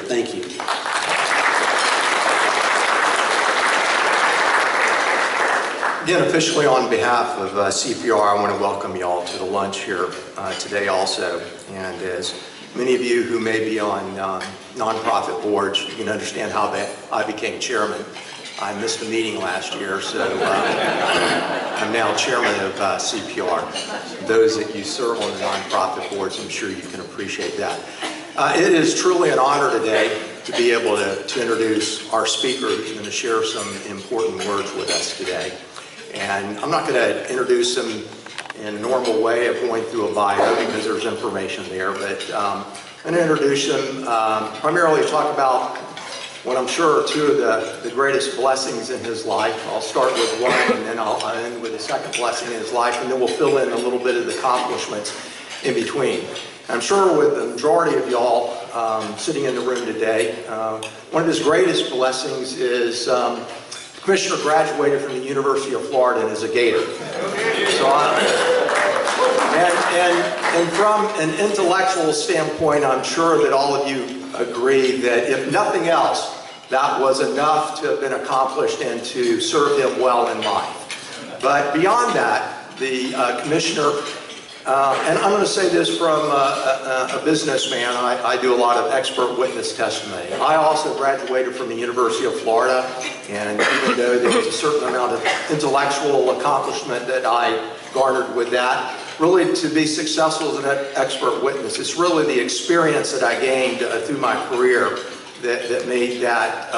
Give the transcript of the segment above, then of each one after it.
Thank you. Again, officially on behalf of CPR, I want to welcome you all to the lunch here today also. And as many of you who may be on nonprofit boards, you can understand how I became chairman. I missed a meeting last year, so I'm now chairman of CPR. Those that you serve on the nonprofit boards, I'm sure you can appreciate that. It is truly an honor today to be able to introduce our speaker who's going to share some important words with us today. And I'm not going to introduce him in a normal way of going through a bio because there's information there, but I'm going to introduce him, primarily talk about what I'm sure are two of the greatest blessings in his life. I'll start with one and then I'll end with the second blessing in his life, and then we'll fill in a little bit of the accomplishments in between. I'm sure with the majority of y'all sitting in the room today, one of his greatest blessings is the Commissioner graduated from the University of Florida and is a Gator. So and from an intellectual standpoint, I'm sure that all of you agree that if nothing else, that was enough to have been accomplished and to serve him well in life. But beyond that, the Commissioner, and I'm going to say this from a businessman, I do a lot of expert witness testimony. I also graduated from the University of Florida, and even though there was a certain amount of intellectual accomplishment that I garnered with that, really to be successful as an expert witness, it's really the experience that I gained through my career that made that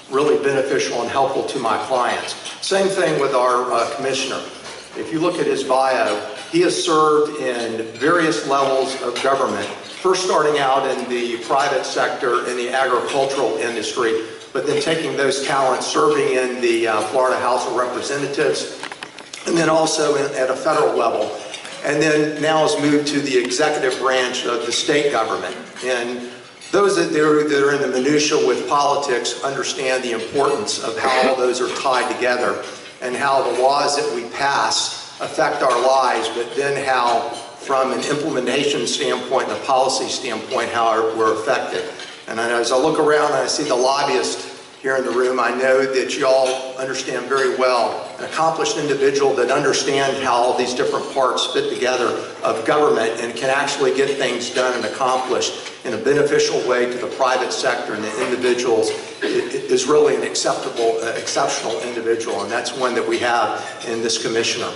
really beneficial and helpful to my clients. Same thing with our Commissioner. If you look at his bio, he has served in various levels of government, first starting out in the private sector in the agricultural industry, but then taking those talents, serving in the Florida House of Representatives, and then also at a federal level. And then now has moved to the executive branch of the state government. And those that are in the minutia with politics understand the importance of how all those are tied together and how the laws that we pass affect our lives, but then how, from an implementation standpoint and a policy standpoint, how we're affected. And as I look around and I see the lobbyists here in the room, I know that you all understand very well an accomplished individual that understands how all these different parts fit together of government and can actually get things done and accomplished in a beneficial way to the private sector and the individuals is really an exceptional individual, and that's one that we have in this Commissioner.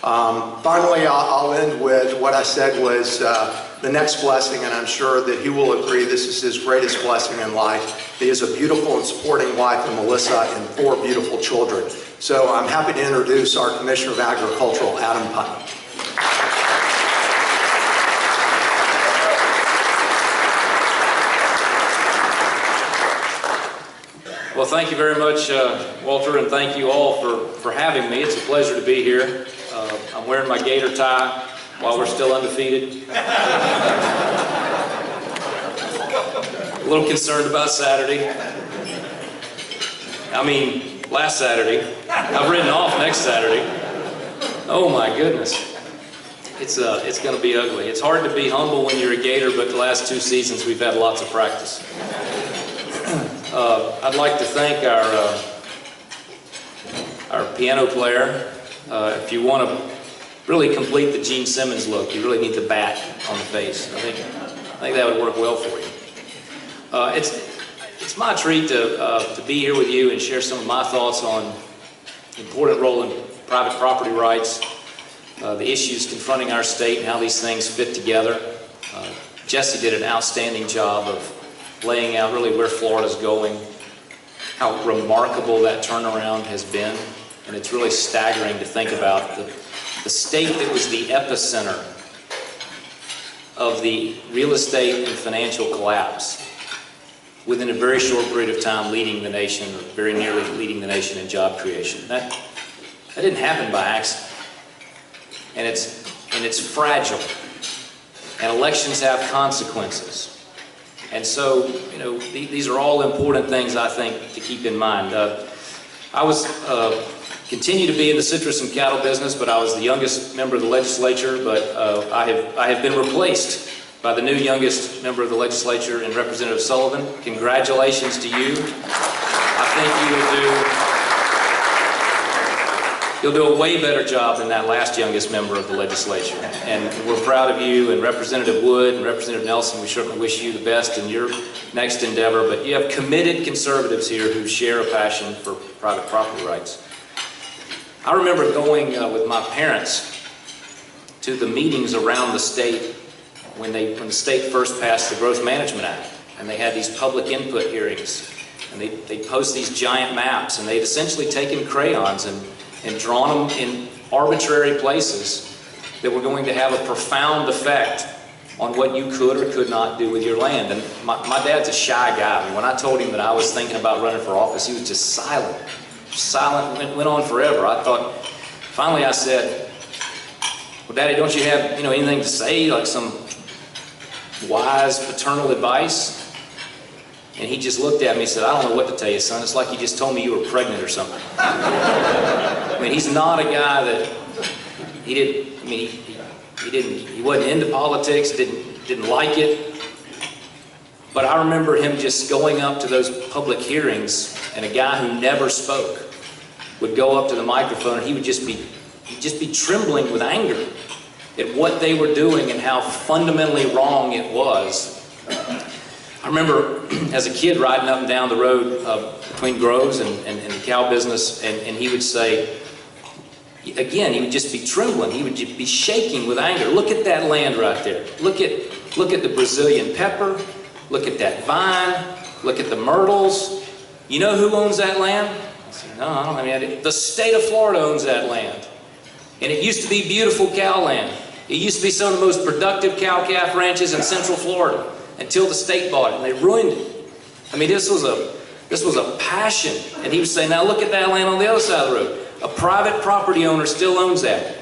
Finally, I'll end with what I said was the next blessing, and I'm sure that he will agree this is his greatest blessing in life. He has a beautiful and supporting wife in Melissa and 4 beautiful children. So I'm happy to introduce our Commissioner of Agriculture, Adam Putnam. Well, thank you very much, Walter, and thank you all for having me. It's a pleasure to be here. I'm wearing my gator tie while we're still undefeated. A little concerned about Saturday. I mean, last Saturday. I've written off next Saturday. Oh my goodness. It's going to be ugly. It's hard to be humble when you're a Gator, but the last 2 seasons we've had lots of practice. I'd like to thank our piano player. If you want to really complete the Gene Simmons look, you really need the bat on the face. I think that would work well for you. It's my treat to be here with you and share some of my thoughts on the important role in private property rights, the issues confronting our state and how these things fit together. Jesse did an outstanding job of laying out really where Florida's going, how remarkable that turnaround has been, and it's really staggering to think about the state that was the epicenter of the real estate and financial collapse within a very short period of time leading the nation, or very nearly leading the nation in job creation. That didn't happen by accident. And it's fragile. And elections have consequences. And so, you know, these are all important things, I think, to keep in mind. I was continue to be in the citrus and cattle business, but I was the youngest member of the legislature. But I have been replaced by the new youngest member of the legislature and Representative Sullivan. Congratulations to you. I think you'll do a way better job than that last youngest member of the legislature. And we're proud of you, and Representative Wood and Representative Nelson, we certainly wish you the best in your next endeavor. But you have committed conservatives here who share a passion for private property rights. I remember going with my parents to the meetings around the state when the state first passed the Growth Management Act, and they had these public input hearings, and they'd post these giant maps, and they'd essentially taken crayons and drawn them in arbitrary places that were going to have a profound effect on what you could or could not do with your land. And my dad's a shy guy. I mean, when I told him that I was thinking about running for office, he was just silent. Went on forever. I thought, finally I said, well, Daddy, don't you have anything to say, like some wise paternal advice? And he just looked at me and said, I don't know what to tell you, son. It's like you just told me you were pregnant or something. I mean, he's not a guy that, he wasn't into politics, didn't like it. But I remember him just going up to those public hearings, and a guy who never spoke would go up to the microphone, and he'd just be trembling with anger at what they were doing and how fundamentally wrong it was. I remember as a kid riding up and down the road between Groves and the cow business, and he would say, again, he would just be trembling. He would just be shaking with anger. Look at that land right there. Look at the Brazilian pepper. Look at that vine. Look at the myrtles. You know who owns that land? I said, no, I don't have any idea. The state of Florida owns that land. And it used to be beautiful cow land. It used to be some of the most productive cow-calf ranches in Central Florida until the state bought it, and they ruined it. I mean, this was a passion. And he was saying, now look at that land on the other side of the road. A private property owner still owns that.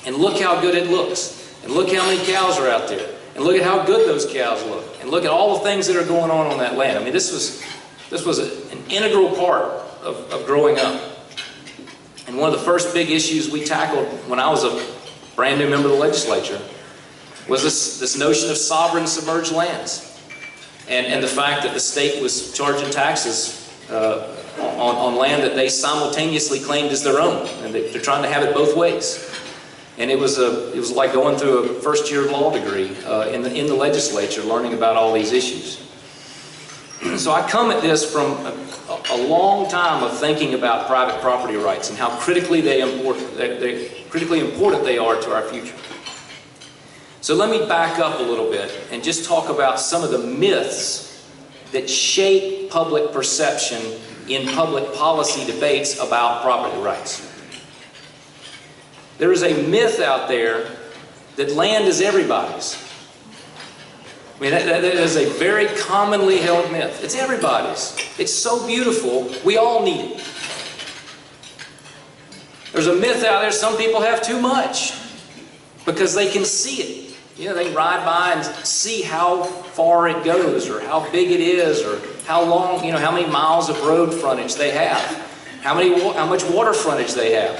And look how good it looks. And look how many cows are out there. And look at how good those cows look. And look at all the things that are going on that land. I mean, this was an integral part of growing up. And one of the first big issues we tackled when I was a brand new member of the legislature was this notion of sovereign submerged lands. And the fact that the state was charging taxes on land that they simultaneously claimed as their own. And they're trying to have it both ways. And it was like going through a first-year law degree in the legislature, learning about all these issues. So I come at this from a long time of thinking about private property rights and how critically important they are to our future. So let me back up a little bit and just talk about some of the myths that shape public perception in public policy debates about property rights. There is a myth out there that land is everybody's. I mean, that is a very commonly held myth. It's everybody's. It's so beautiful, we all need it. There's a myth out there, some people have too much because they can see it. They can ride by and see how far it goes, or how big it is, or how long, how many miles of road frontage they have, how much water frontage they have.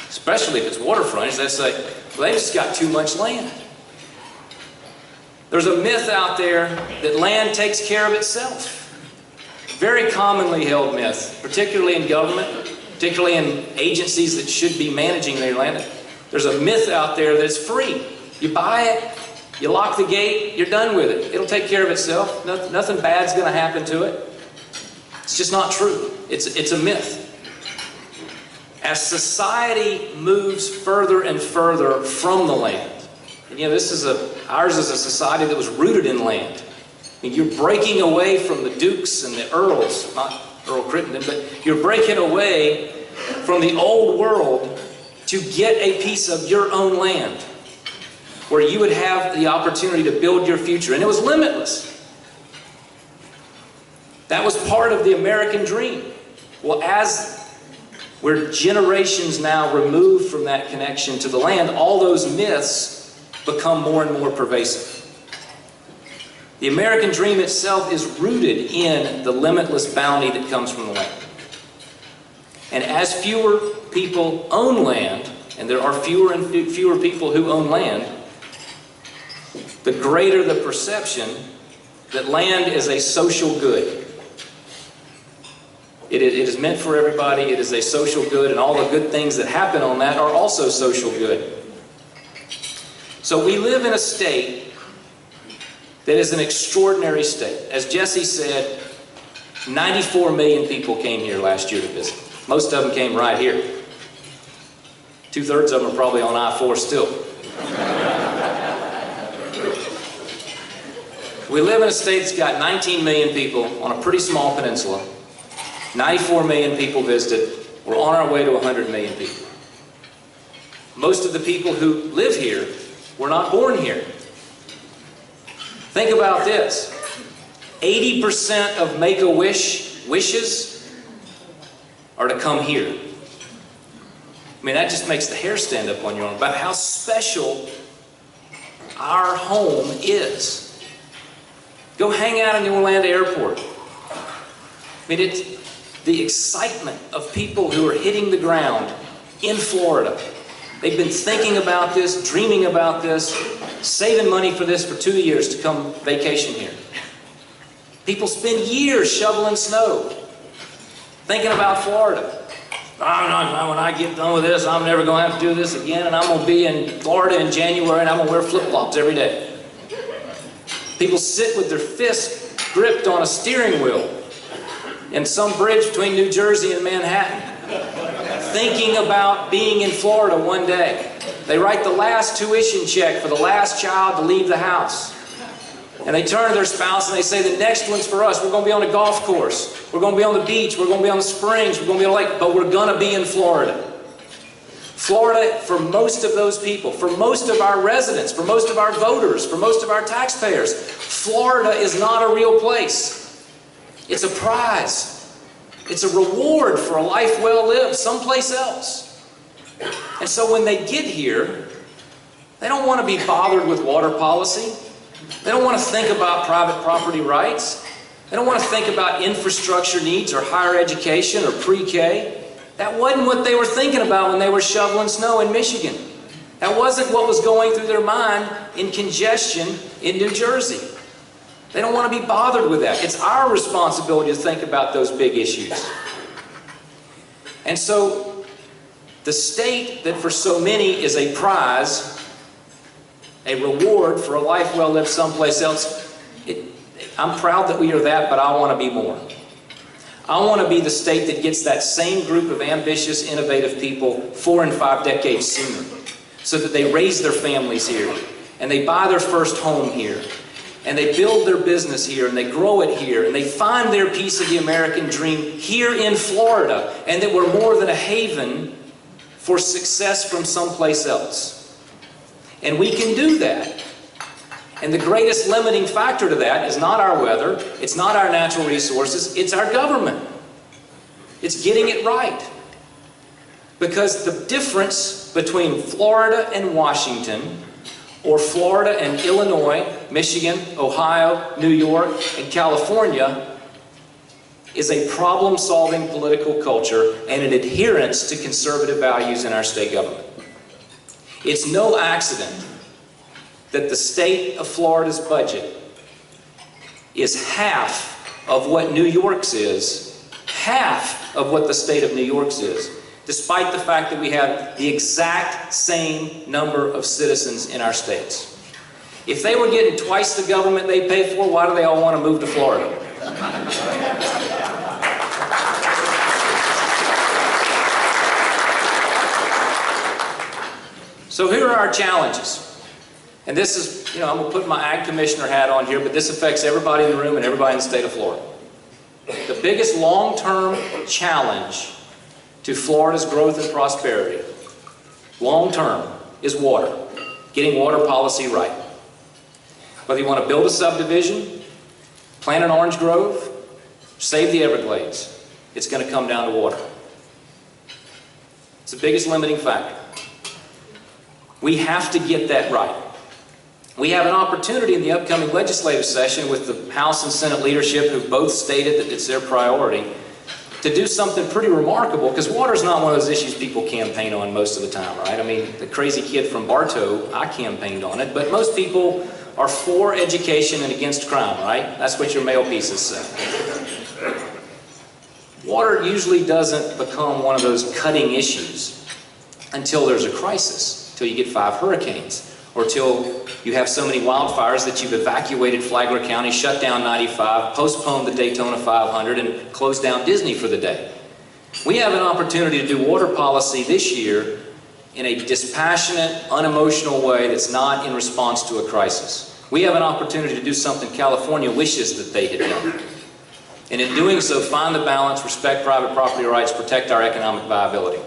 Especially if it's water frontage, they say, well, they just got too much land. There's a myth out there that land takes care of itself. Very commonly held myth, particularly in government, particularly in agencies that should be managing their land. There's a myth out there that it's free. You buy it, you lock the gate, you're done with it. It'll take care of itself. Nothing bad's going to happen to it. It's just not true. It's a myth. As society moves further and further from the land, and ours is a society that was rooted in land. I mean, you're breaking away from the dukes and the earls, not Earl Crittenden, but you're breaking away from the old world to get a piece of your own land where you would have the opportunity to build your future. And it was limitless. That was part of the American dream. Well, as we're generations now removed from that connection to the land, all those myths become more and more pervasive. The American dream itself is rooted in the limitless bounty that comes from the land. And as fewer people own land, and there are fewer and fewer people who own land the greater the perception that land is a social good. It is meant for everybody. It is a social good, and all the good things that happen on that are also social good. So we live in a state that is an extraordinary state. As Jesse said, 94 million people came here last year to visit. Most of them came right here. 2/3 of them are probably on I-4 still. We live in a state that's got 19 million people on a pretty small peninsula. 94 million people visited. We're on our way to 100 million people. Most of the people who live here were not born here. Think about this. 80% of Make-A-Wish wishes are to come here. I mean, that just makes the hair stand up on your arm about how special our home is. Go hang out in the Orlando airport. I mean, it's the excitement of people who are hitting the ground in Florida. They've been thinking about this, dreaming about this, saving money for this for 2 years to come vacation here. People spend years shoveling snow, thinking about Florida. When I get done with this, I'm never going to have to do this again, and I'm going to be in Florida in January, and I'm going to wear flip-flops every day. People sit with their fists gripped on a steering wheel in some bridge between New Jersey and Manhattan, thinking about being in Florida one day. They write the last tuition check for the last child to leave the house. And they turn to their spouse and they say, the next one's for us. We're going to be on a golf course. We're going to be on the beach. We're going to be on the springs. We're going to be on a lake. But we're going to be in Florida. Florida, for most of those people, for most of our residents, for most of our voters, for most of our taxpayers, Florida is not a real place. It's a prize. It's a reward for a life well lived someplace else. And so when they get here, they don't want to be bothered with water policy. They don't want to think about private property rights. They don't want to think about infrastructure needs or higher education or pre-K. That wasn't what they were thinking about when they were shoveling snow in Michigan. That wasn't what was going through their mind in congestion in New Jersey. They don't want to be bothered with that. It's our responsibility to think about those big issues. And so, the state that for so many is a prize, a reward for a life well lived someplace else, I'm proud that we are that, but I want to be more. I want to be the state that gets that same group of ambitious, innovative people 4 and 5 decades sooner, so that they raise their families here, and they buy their first home here, and they build their business here, and they grow it here, and they find their piece of the American dream here in Florida, and that we're more than a haven for success from someplace else. And we can do that. And the greatest limiting factor to that is not our weather, it's not our natural resources, it's our government. It's getting it right. Because the difference between Florida and Washington, or Florida and Illinois, Michigan, Ohio, New York, and California, is a problem-solving political culture and an adherence to conservative values in our state government. It's no accident that the state of Florida's budget is half of what New York's is, half of what the state of New York's is, despite the fact that we have the exact same number of citizens in our states. If they were getting twice the government they pay for, why do they all want to move to Florida? So here are our challenges. And this is, I'm going to put my Ag Commissioner hat on here, but this affects everybody in the room and everybody in the state of Florida. The biggest long-term challenge to Florida's growth and prosperity, long-term, is water. Getting water policy right. Whether you want to build a subdivision, plant an orange grove, save the Everglades, it's going to come down to water. It's the biggest limiting factor. We have to get that right. We have an opportunity in the upcoming legislative session with the House and Senate leadership, who both stated that it's their priority, to do something pretty remarkable, because water is not one of those issues people campaign on most of the time, right? I mean, the crazy kid from Bartow, I campaigned on it, but most people are for education and against crime, right? That's what your mail pieces say. Water usually doesn't become one of those cutting issues until there's a crisis, until you get 5 hurricanes, or till you have so many wildfires that you've evacuated Flagler County, shut down 95, postponed the Daytona 500, and closed down Disney for the day. We have an opportunity to do water policy this year in a dispassionate, unemotional way that's not in response to a crisis. We have an opportunity to do something California wishes that they had done. And in doing so, find the balance, respect private property rights, protect our economic viability.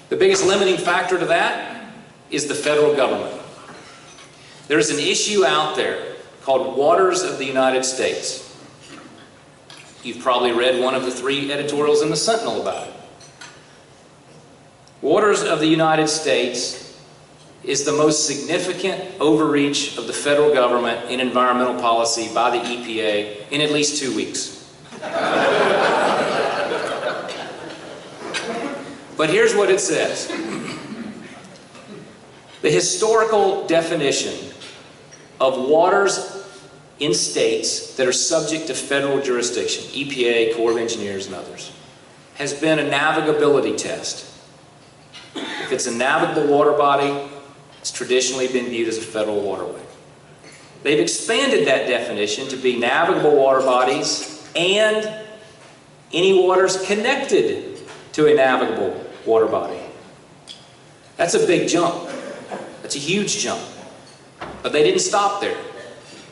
The biggest limiting factor to that is the federal government. There's an issue out there called Waters of the United States. You've probably read one of the 3 editorials in the Sentinel about it. Waters of the United States is the most significant overreach of the federal government in environmental policy by the EPA in at least 2 weeks. But here's what it says. The historical definition of waters in states that are subject to federal jurisdiction, EPA, Corps of Engineers, and others, has been a navigability test. If it's a navigable water body, it's traditionally been viewed as a federal waterway. They've expanded that definition to be navigable water bodies and any waters connected to a navigable water body. That's a big jump. That's a huge jump. But they didn't stop there.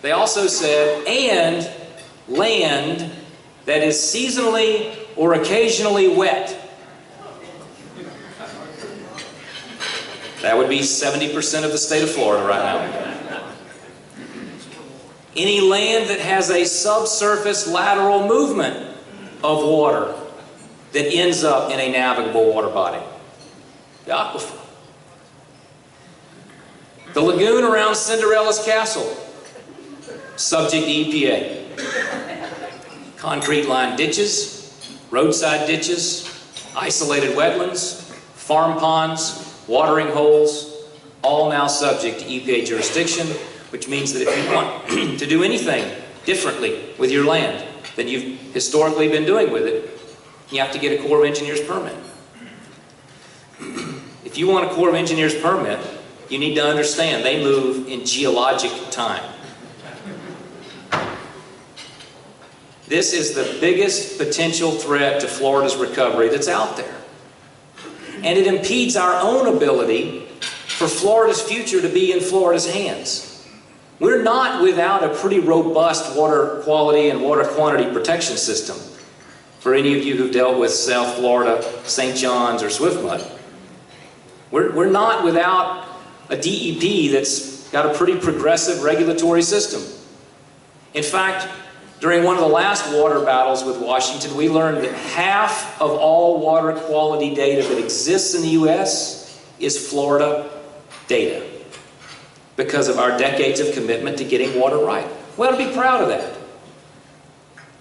They also said, and land that is seasonally or occasionally wet. That would be 70% of the state of Florida right now. Any land that has a subsurface lateral movement of water that ends up in a navigable water body. The aquifer. The lagoon around Cinderella's castle, subject to EPA. Concrete-lined ditches, roadside ditches, isolated wetlands, farm ponds, watering holes, all now subject to EPA jurisdiction, which means that if you want to do anything differently with your land than you've historically been doing with it, you have to get a Corps of Engineers permit. If you want a Corps of Engineers permit, you need to understand they move in geologic time. This is the biggest potential threat to Florida's recovery that's out there. And it impedes our own ability for Florida's future to be in Florida's hands. We're not without a pretty robust water quality and water quantity protection system. For any of you who've dealt with South Florida, St. John's, or Swiftmud, we're not without a DEP that's got a pretty progressive regulatory system. In fact, during one of the last water battles with Washington, we learned that half of all water quality data that exists in the U.S. is Florida data because of our decades of commitment to getting water right. We ought to be proud of that.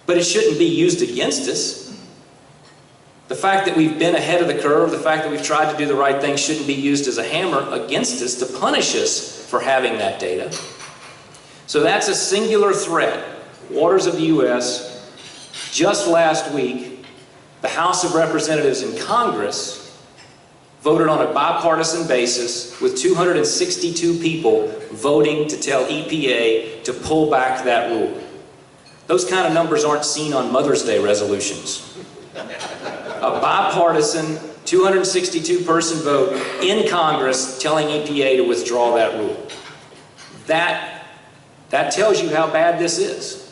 But it shouldn't be used against us. The fact that we've been ahead of the curve, the fact that we've tried to do the right thing shouldn't be used as a hammer against us to punish us for having that data. So that's a singular threat. Waters of the U.S. Just last week, the House of Representatives in Congress voted on a bipartisan basis with 262 people voting to tell EPA to pull back that rule. Those kind of numbers aren't seen on Mother's Day resolutions. A bipartisan, 262-person vote in Congress telling EPA to withdraw that rule. That tells you how bad this is.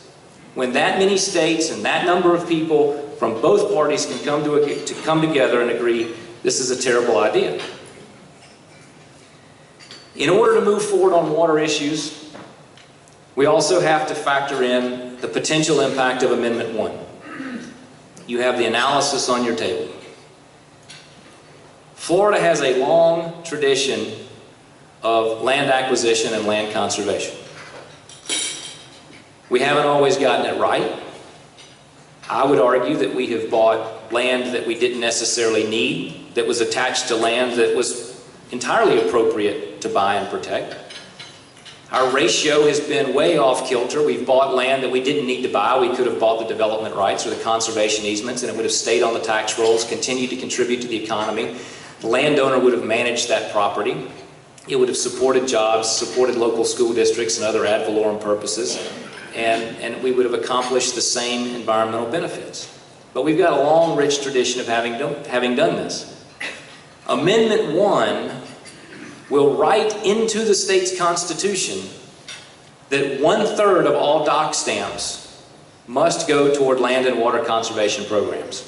When that many states and that number of people from both parties can come together and agree this is a terrible idea. In order to move forward on water issues, we also have to factor in the potential impact of Amendment 1. You have the analysis on your table. Florida has a long tradition of land acquisition and land conservation. We haven't always gotten it right. I would argue that we have bought land that we didn't necessarily need, that was attached to land that was entirely appropriate to buy and protect. Our ratio has been way off kilter. We've bought land that we didn't need to buy. We could have bought the development rights or the conservation easements, and it would have stayed on the tax rolls, continued to contribute to the economy. The landowner would have managed that property. It would have supported jobs, supported local school districts and other ad valorem purposes, and we would have accomplished the same environmental benefits. But we've got a long, rich tradition of having done this. Amendment 1 will write into the state's constitution that 1/3 of all dock stamps must go toward land and water conservation programs.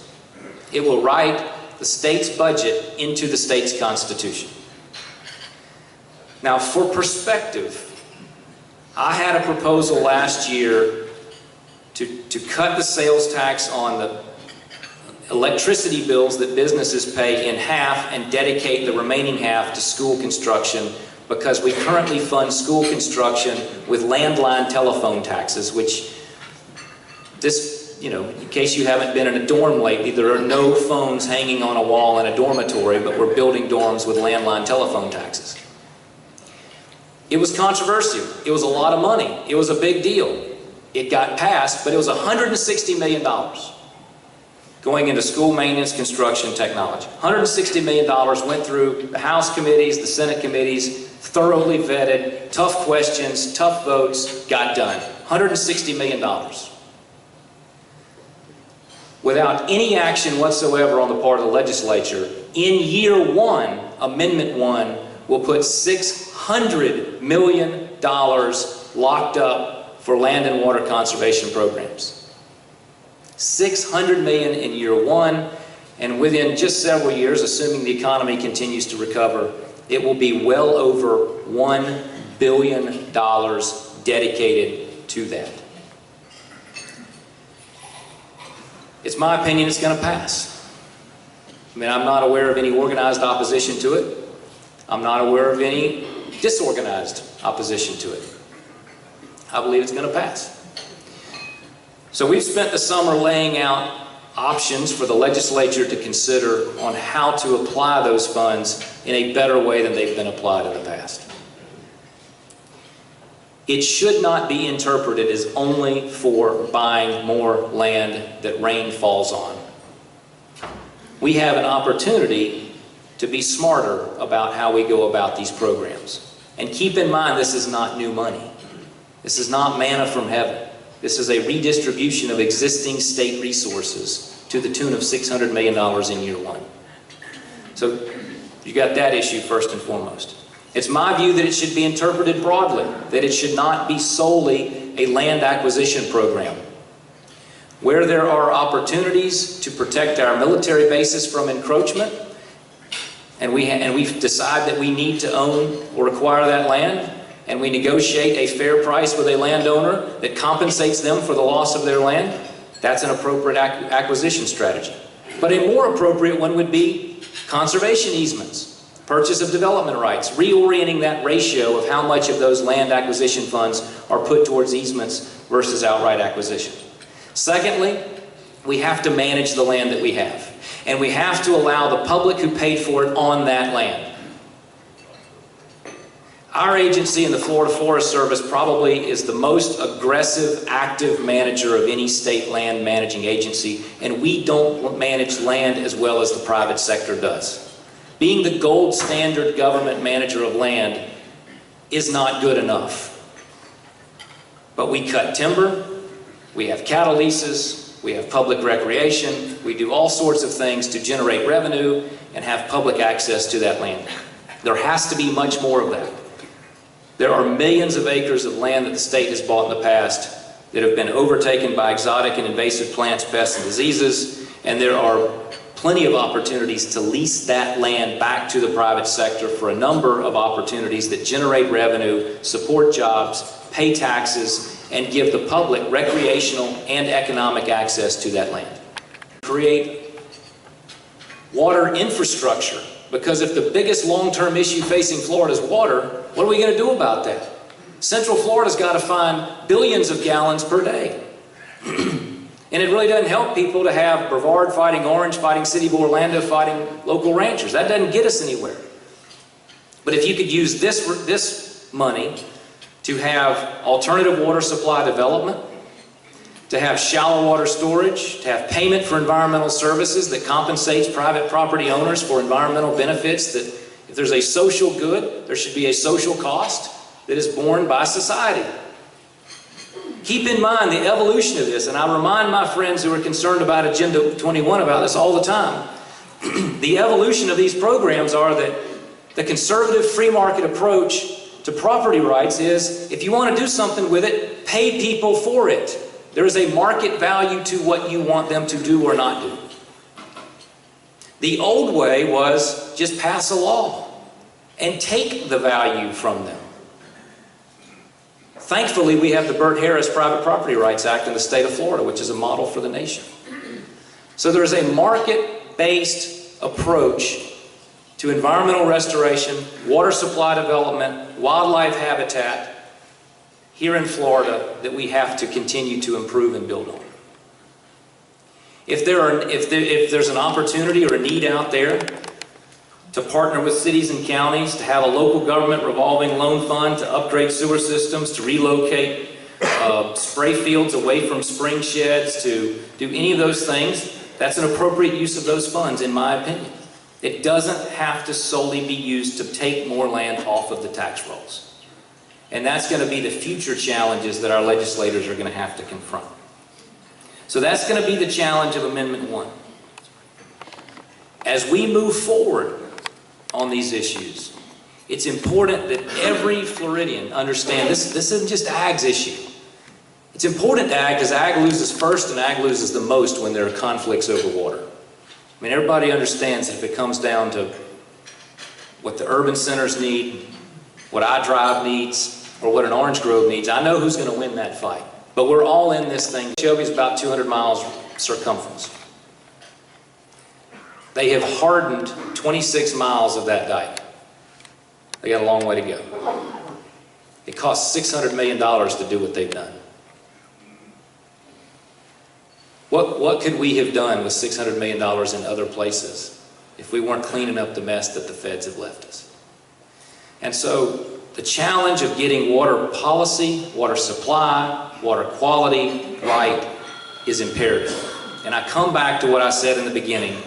It will write the state's budget into the state's constitution. Now, for perspective, I had a proposal last year to cut the sales tax on the electricity bills that businesses pay in half and dedicate the remaining half to school construction, because we currently fund school construction with landline telephone taxes, which in case you haven't been in a dorm lately, there are no phones hanging on a wall in a dormitory, but we're building dorms with landline telephone taxes. It was controversial. It was a lot of money. It was a big deal. It got passed, but it was $160 million going into school maintenance construction technology. $160 million went through the House committees, the Senate committees, thoroughly vetted, tough questions, tough votes, got done. $160 million. Without any action whatsoever on the part of the legislature, in year 1, Amendment 1 will put $600 million locked up for land and water conservation programs. $600 million in year 1, and within just several years, assuming the economy continues to recover, it will be well over $1 billion dedicated to that. It's my opinion it's going to pass. I mean, I'm not aware of any organized opposition to it. I'm not aware of any disorganized opposition to it. I believe it's going to pass. So we've spent the summer laying out options for the legislature to consider on how to apply those funds in a better way than they've been applied in the past. It should not be interpreted as only for buying more land that rain falls on. We have an opportunity to be smarter about how we go about these programs. And keep in mind, this is not new money. This is not manna from heaven. This is a redistribution of existing state resources to the tune of $600 million in year 1. So you got that issue first and foremost. It's my view that it should be interpreted broadly, that it should not be solely a land acquisition program. Where there are opportunities to protect our military bases from encroachment, and we decide that we need to own or acquire that land, and we negotiate a fair price with a landowner that compensates them for the loss of their land, that's an appropriate acquisition strategy. But a more appropriate one would be conservation easements, purchase of development rights, reorienting that ratio of how much of those land acquisition funds are put towards easements versus outright acquisition. Secondly, we have to manage the land that we have, and we have to allow the public who paid for it on that land. Our agency in the Florida Forest Service probably is the most aggressive, active manager of any state land managing agency, and we don't manage land as well as the private sector does. Being the gold standard government manager of land is not good enough. But we cut timber, we have cattle leases, we have public recreation, we do all sorts of things to generate revenue and have public access to that land. There has to be much more of that. There are millions of acres of land that the state has bought in the past that have been overtaken by exotic and invasive plants, pests, and diseases, and there are plenty of opportunities to lease that land back to the private sector for a number of opportunities that generate revenue, support jobs, pay taxes, and give the public recreational and economic access to that land. Create water infrastructure, because if the biggest long-term issue facing Florida is water, what are we going to do about that? Central Florida's got to find billions of gallons per day. And it really doesn't help people to have Brevard fighting Orange, fighting City of Orlando, fighting local ranchers. That doesn't get us anywhere. But if you could use this money to have alternative water supply development, to have shallow water storage, to have payment for environmental services that compensates private property owners for environmental benefits, that if there's a social good, there should be a social cost that is borne by society. Keep in mind the evolution of this, and I remind my friends who are concerned about Agenda 21 about this all the time. The evolution of these programs are that the conservative free market approach to property rights is, if you want to do something with it, pay people for it. There is a market value to what you want them to do or not do. The old way was just pass a law and take the value from them. Thankfully, we have the Burt Harris Private Property Rights Act in the state of Florida, which is a model for the nation. So there is a market-based approach to environmental restoration, water supply development, wildlife habitat here in Florida that we have to continue to improve and build on. If there's an opportunity or a need out there to partner with cities and counties, to have a local government revolving loan fund, to upgrade sewer systems, to relocate spray fields away from spring sheds, to do any of those things, that's an appropriate use of those funds, in my opinion. It doesn't have to solely be used to take more land off of the tax rolls. And that's going to be the future challenges that our legislators are going to have to confront. So that's going to be the challenge of Amendment 1. As we move forward on these issues, it's important that every Floridian understand this isn't just Ag's issue. It's important to Ag because Ag loses first and Ag loses the most when there are conflicts over water. I mean, everybody understands that if it comes down to what the urban centers need, what iDrive needs, or what an Orange Grove needs, I know who's going to win that fight. But we're all in this thing. Shelby's about 200 miles circumference. They have hardened 26 miles of that dike. They got a long way to go. It costs $600 million to do what they've done. What could we have done with $600 million in other places if we weren't cleaning up the mess that the feds have left us? And so the challenge of getting water policy, water supply, water quality right is imperative. And I come back to what I said in the beginning.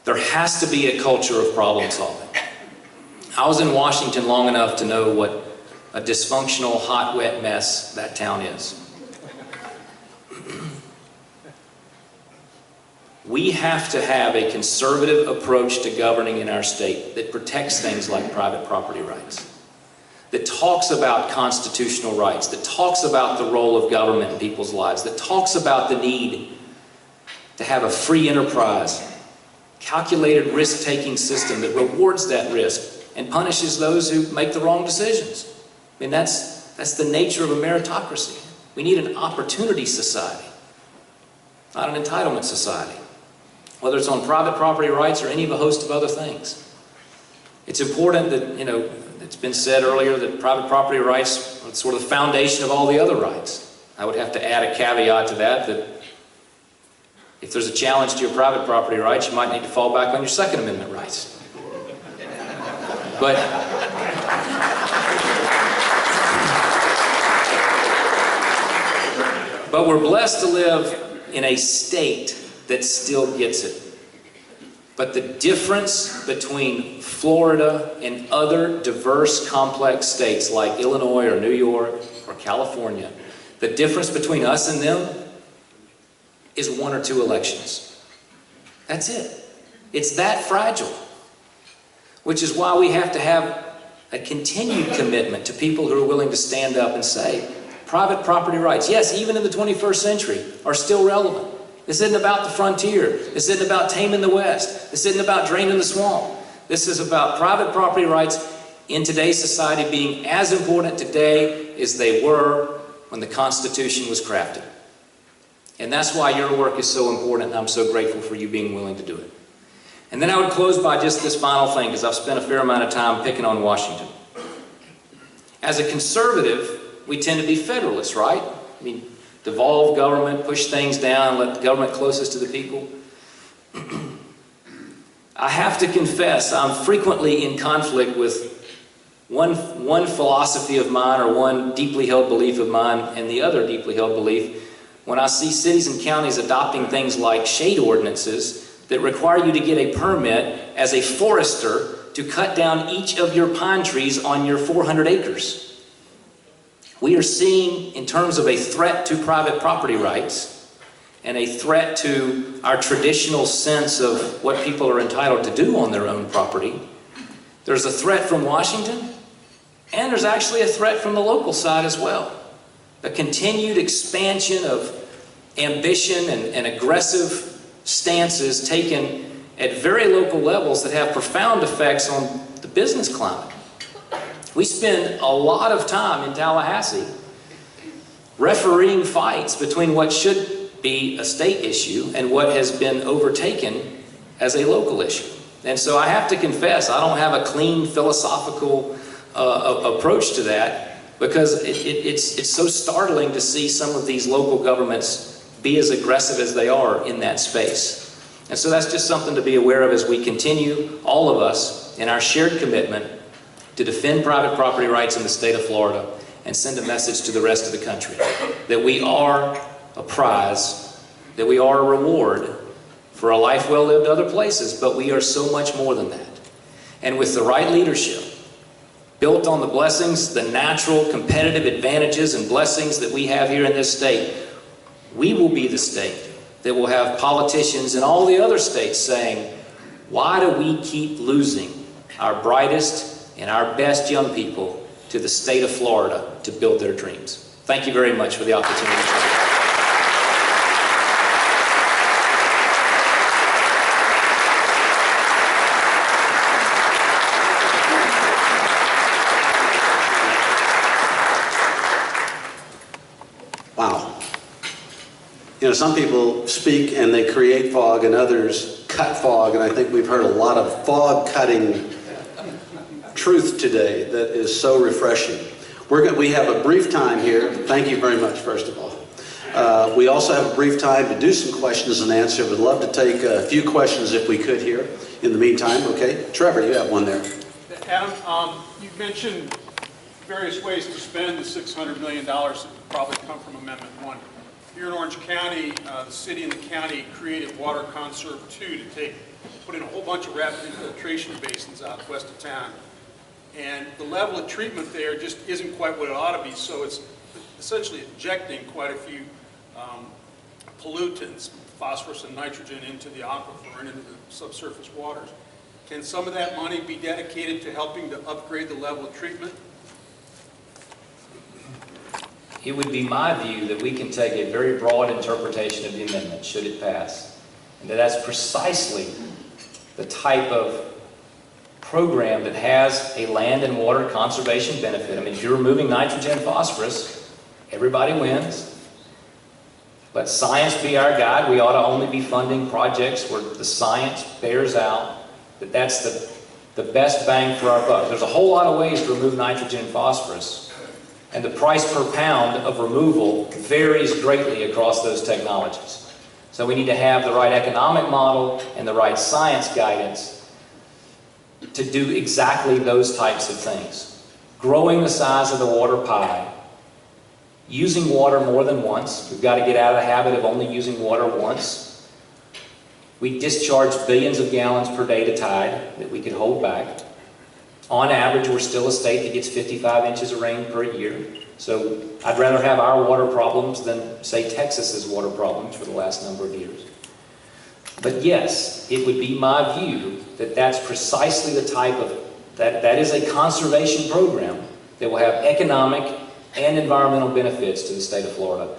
There has to be a culture of problem solving. I was in Washington long enough to know what a dysfunctional, hot, wet mess that town is. We have to have a conservative approach to governing in our state that protects things like private property rights, that talks about constitutional rights, that talks about the role of government in people's lives, that talks about the need to have a free enterprise, calculated risk-taking system that rewards that risk and punishes those who make the wrong decisions. I mean, that's the nature of a meritocracy. We need an opportunity society, not an entitlement society, whether it's on private property rights or any of a host of other things. It's important that, it's been said earlier that private property rights are sort of the foundation of all the other rights. I would have to add a caveat to that if there's a challenge to your private property rights, you might need to fall back on your Second Amendment rights. But we're blessed to live in a state that still gets it. But the difference between Florida and other diverse, complex states like Illinois or New York or California, the difference between us and them is 1 or 2 elections. That's it. It's that fragile. Which is why we have to have a continued commitment to people who are willing to stand up and say, private property rights, yes, even in the 21st century, are still relevant. This isn't about the frontier. This isn't about taming the West. This isn't about draining the swamp. This is about private property rights in today's society being as important today as they were when the Constitution was crafted. And that's why your work is so important, and I'm so grateful for you being willing to do it. And then I would close by just this final thing, because I've spent a fair amount of time picking on Washington. As a conservative, we tend to be federalists, right? I mean, devolve government, push things down, let the government closest to the people. I have to confess, I'm frequently in conflict with one philosophy of mine or one deeply held belief of mine and the other deeply held belief, when I see cities and counties adopting things like shade ordinances that require you to get a permit as a forester to cut down each of your pine trees on your 400 acres. We are seeing, in terms of a threat to private property rights and a threat to our traditional sense of what people are entitled to do on their own property, there's a threat from Washington, and there's actually a threat from the local side as well. A continued expansion of ambition and aggressive stances taken at very local levels that have profound effects on the business climate. We spend a lot of time in Tallahassee refereeing fights between what should be a state issue and what has been overtaken as a local issue. And so I have to confess, I don't have a clean philosophical approach to that, because it's so startling to see some of these local governments be as aggressive as they are in that space. And so that's just something to be aware of as we continue, all of us, in our shared commitment to defend private property rights in the state of Florida and send a message to the rest of the country that we are a prize, that we are a reward for a life well lived other places, but we are so much more than that. And with the right leadership, built on the blessings, the natural competitive advantages and blessings that we have here in this state, we will be the state that will have politicians in all the other states saying, why do we keep losing our brightest and our best young people to the state of Florida to build their dreams? Thank you very much for the opportunity. Wow. You know, some people speak and they create fog and others cut fog, and I think we've heard a lot of fog cutting truth today that is so refreshing. We have a brief time here. Thank you very much, first of all. We also have a brief time to do some questions and answers. We'd love to take a few questions if we could here in the meantime. Okay, Trevor, you have one there. Adam, you mentioned various ways to spend the $600 million that would probably come from Amendment 1. Here in Orange County, the city and the county created Water Conserve 2 to put in a whole bunch of rapid infiltration basins out west of town. And the level of treatment there just isn't quite what it ought to be, so it's essentially injecting quite a few pollutants, phosphorus and nitrogen, into the aquifer and into the subsurface waters. Can some of that money be dedicated to helping to upgrade the level of treatment? It would be my view that we can take a very broad interpretation of the amendment, should it pass, and that's precisely the type of program that has a land and water conservation benefit. I mean, if you're removing nitrogen and phosphorus, everybody wins. Let science be our guide. We ought to only be funding projects where the science bears out that that's the best bang for our buck. There's a whole lot of ways to remove nitrogen and phosphorus, and the price per pound of removal varies greatly across those technologies. So we need to have the right economic model and the right science guidance to do exactly those types of things. Growing the size of the water pie, using water more than once. We've got to get out of the habit of only using water once. We discharge billions of gallons per day to tide that we could hold back. On average, we're still a state that gets 55 inches of rain per year. So I'd rather have our water problems than, say, Texas's water problems for the last number of years. But yes, it would be my view that that's precisely the type of, that is a conservation program that will have economic and environmental benefits to the state of Florida.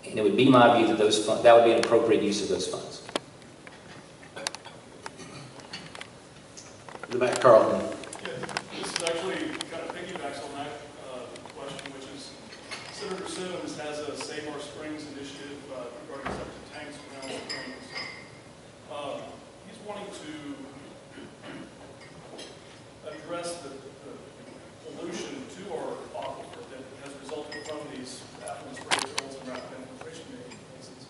And it would be my view that that would be an appropriate use of those funds. In the back, Carlton. This is actually kind of piggybacks on that question, which is Senator Simmons has a Save Our Springs initiative regarding septic tanks around springs. He's wanting to address the pollution to our aquifer that has resulted from these affluent spray drills and rapid infiltration basins.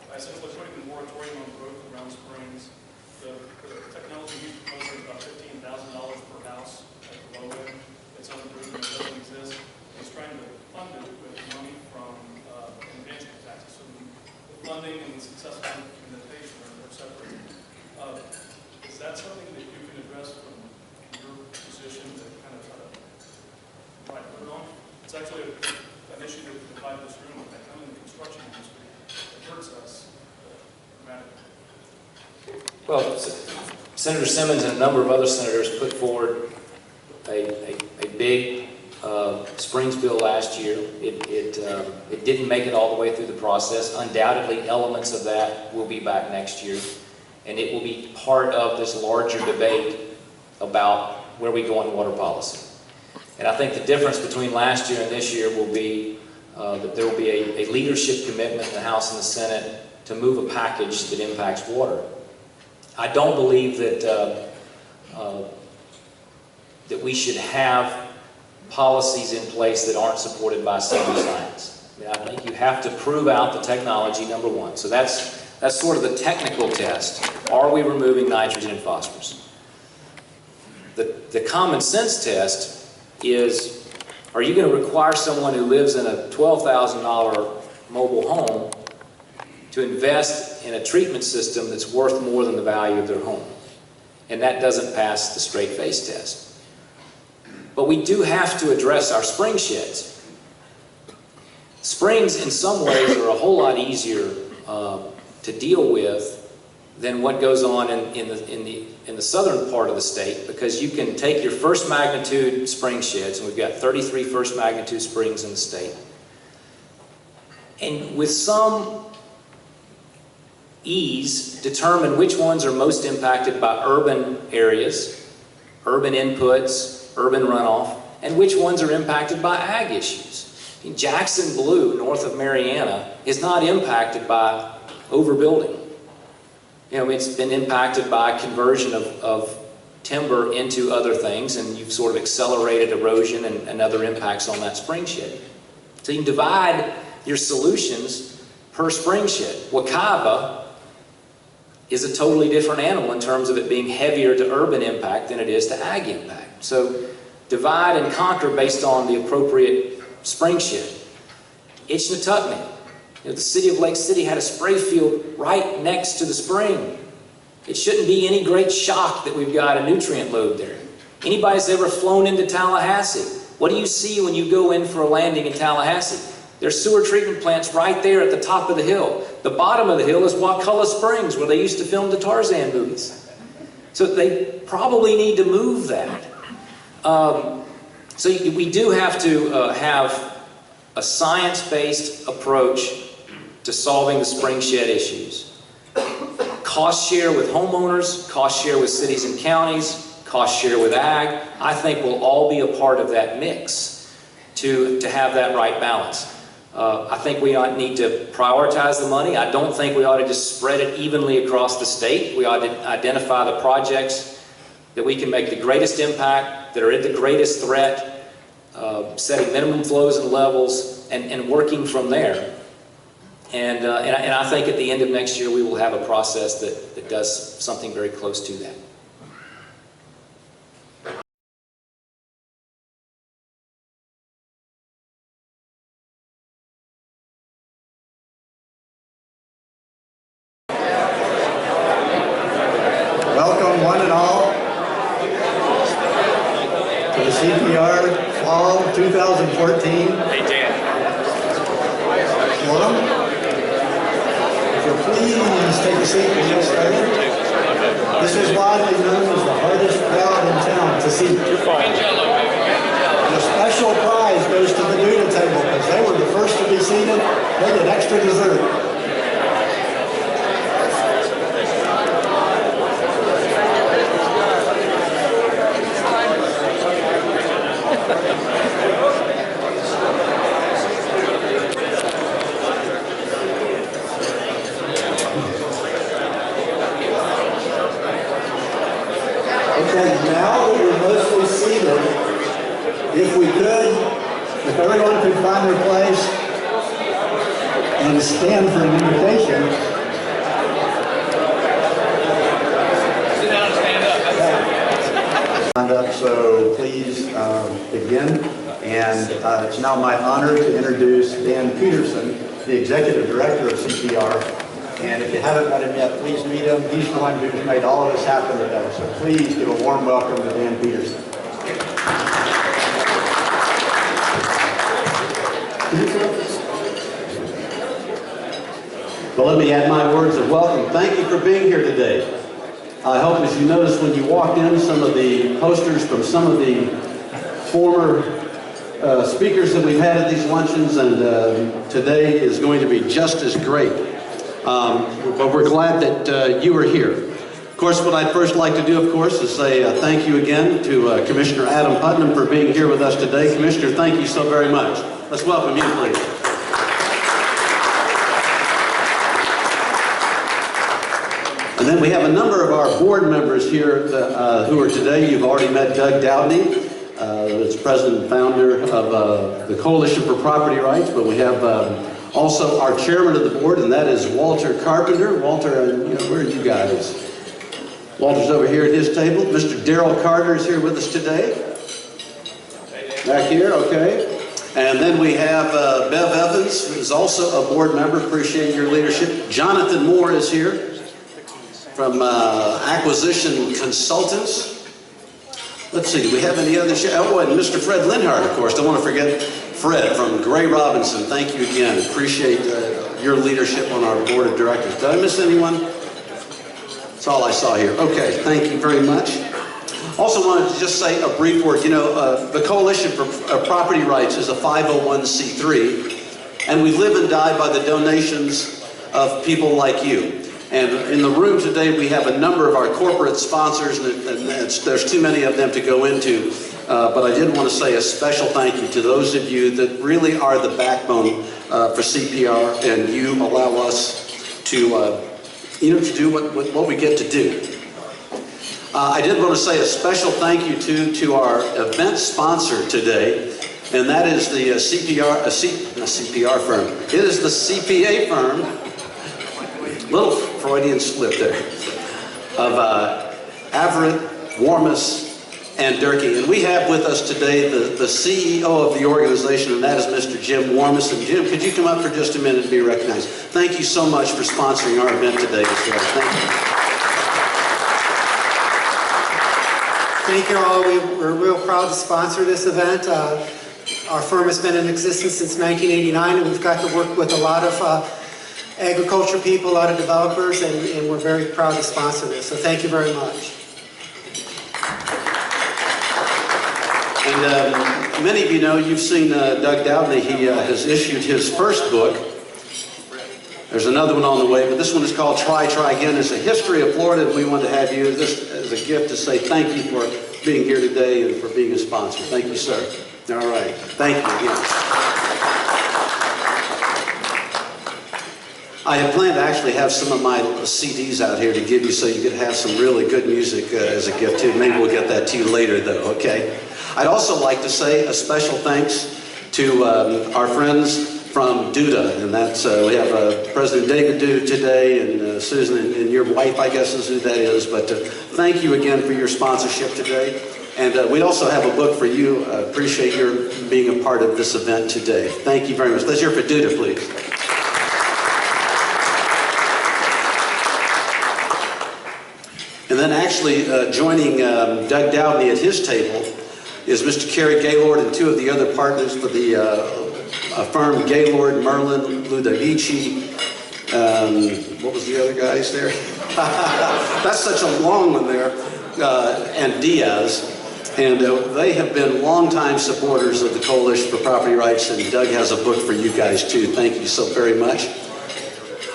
By essentially putting a moratorium on growth around springs, the technology he's proposing is about $15,000 per house at the low end. its own improvement, it doesn't exist. He's trying to fund it with money from intangible taxes. So the funding and the successful implementation are separate. Is that something that you can address from your position to kind of try to put it on? It's actually an issue that we divide this room with. I come in the construction industry. It hurts us dramatically. Well, Senator Simmons and a number of other senators put forward a big Springs bill last year. It didn't make it all the way through the process. Undoubtedly, elements of that will be back next year, and it will be part of this larger debate about where we go on water policy. And I think the difference between last year and this year will be that there will be a leadership commitment in the House and the Senate to move a package that impacts water. I don't believe that that we should have policies in place that aren't supported by sound science. I mean, I think you have to prove out the technology, number one. So that's sort of the technical test. Are we removing nitrogen and phosphorus? The common sense test is, are you going to require someone who lives in a $12,000 mobile home to invest in a treatment system that's worth more than the value of their home? And that doesn't pass the straight face test. But we do have to address our spring sheds. Springs in some ways are a whole lot easier to deal with than what goes on in the southern part of the state, because you can take your first magnitude spring sheds, and we've got 33 first magnitude springs in the state, and with some ease determine which ones are most impacted by urban areas, urban inputs, urban runoff, and which ones are impacted by ag issues. I mean, Jackson Blue, north of Mariana, is not impacted by overbuilding. You know, it's been impacted by conversion of timber into other things, and you've sort of accelerated erosion and other impacts on that spring shed. So you can divide your solutions per spring shed. Wakaiba is a totally different animal in terms of it being heavier to urban impact than it is to ag impact. So divide and conquer based on the appropriate spring shed. Itchnatuckney, you know, the city of Lake City had a spray field right next to the spring. It shouldn't be any great shock that we've got a nutrient load there. Anybody's ever flown into Tallahassee? What do you see when you go in for a landing in Tallahassee? There's sewer treatment plants right there at the top of the hill. The bottom of the hill is Wakulla Springs, where they used to film the Tarzan movies. So they probably need to move that. So we do have to have a science-based approach to solving the spring shed issues. Cost share with homeowners, cost share with cities and counties, cost share with ag, I think will all be a part of that mix to have that right balance. I think we need to prioritize the money. I don't think we ought to just spread it evenly across the state. We ought to identify the projects that we can make the greatest impact, that are at the greatest threat, setting minimum flows and levels, and working from there. And I think at the end of next year we will have a process that does something very close to that. Welcome, one and all, to the CPR Fall 2014 Hey, Dan. Forum. If you'll please take a seat and get started. This is widely known as the hardest crowd in town to see. And a special prize goes to the Duda table because they were the first to be seated. They get extra dessert. Now that we're mostly seated, if we could, if everyone could find their place and stand for an invitation. Sit down and stand up. Stand up, so please. please begin. And it's now my honor to introduce Dan Peterson, the Executive Director of CPR. And if you haven't met him yet, please meet him. He's the one who's made all of this happen today. So please give a warm welcome to Dan Peterson. Well, let me add my words of welcome. Thank you for being here today. I hope, as you noticed when you walked in, some of the posters from some of the former speakers that we've had at these luncheons, and today is going to be just as great. But we're glad that you are here. Of course, what I'd first like to do, of course, is say thank you again to Commissioner Adam Putnam for being here with us today. Commissioner, thank you so very much. Let's welcome you, please. And then we have a number of our board members here who are today. You've already met Doug Dowdney. That's president and founder of the Coalition for Property Rights, but we have also our chairman of the board, and that is Walter Carpenter. Walter, where are you guys? Walter's over here at his table. Mr. Darrell Carter is here with us today. Back here, okay. And then we have Bev Evans, who is also a board member. Appreciate your leadership. Jonathan Moore is here from Acquisition Consultants. Let's see, do we have any other? Oh, and Mr. Fred Linhart, of course. Don't want to forget Fred from Gray Robinson. Thank you again. Appreciate your leadership on our board of directors. Did I miss anyone? That's all I saw here. Okay, thank you very much. Also wanted to just say a brief word. The Coalition for Property Rights is a 501c3, and we live and die by the donations of people like you. And in the room today, we have a number of our corporate sponsors, and there's too many of them to go into. But I did want to say a special thank you to those of you that really are the backbone for CPR, and you allow us to, to do what we get to do. I did want to say a special thank you to our event sponsor today, and that is the CPR firm. It is the CPA firm. Little Freudian slip there, of Everett, Warmus, and Durkee. And we have with us today the CEO of the organization, and that is Mr. Jim Warmus. And Jim, could you come up for just a minute and be recognized? Thank you so much for sponsoring our event today. Thank you. Thank you all. We're real proud to sponsor this event. Our firm has been in existence since 1989, and we've got to work with a lot of agriculture people, a lot of developers, and we're very proud to sponsor this. So thank you very much. And many of you know, you've seen Doug Dowdney. He has issued his first book. There's another one on the way, but this one is called Try Again. It's a history of Florida, and we want to have you this as a gift to say thank you for being here today and for being a sponsor. Thank you, sir. All right. Thank you again. I had planned to actually have some of my CDs out here to give you so you could have some really good music as a gift too. Maybe we'll get that to you later though, okay? I'd also like to say a special thanks to our friends from DUDA, and that's, we have President David Duda today, and Susan, and your wife, I guess is who that is, but thank you again for your sponsorship today. And we also have a book for you. Appreciate your being a part of this event today. Thank you very much. Let's hear for DUDA, please. And then actually joining Doug Dowdney at his table is Mr. Kerry Gaylord and two of the other partners for the firm Gaylord, Merlin, Ludovici. What was the other guys there? That's such a long one there. And Diaz. And they have been longtime supporters of the Coalition for Property Rights, and Doug has a book for you guys too. Thank you so very much.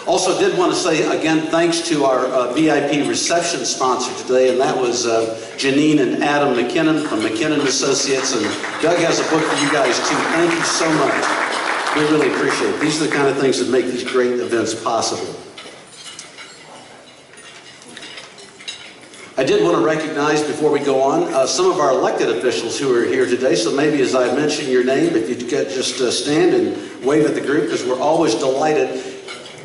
Also did want to say again thanks to our VIP reception sponsor today, and that was Janine and Adam McKinnon from McKinnon Associates, and Doug has a book for you guys too. Thank you so much. We really appreciate it. These are the kind of things that make these great events possible. I did want to recognize before we go on some of our elected officials who are here today, so maybe as I mention your name, if you could just stand and wave at the group, because we're always delighted.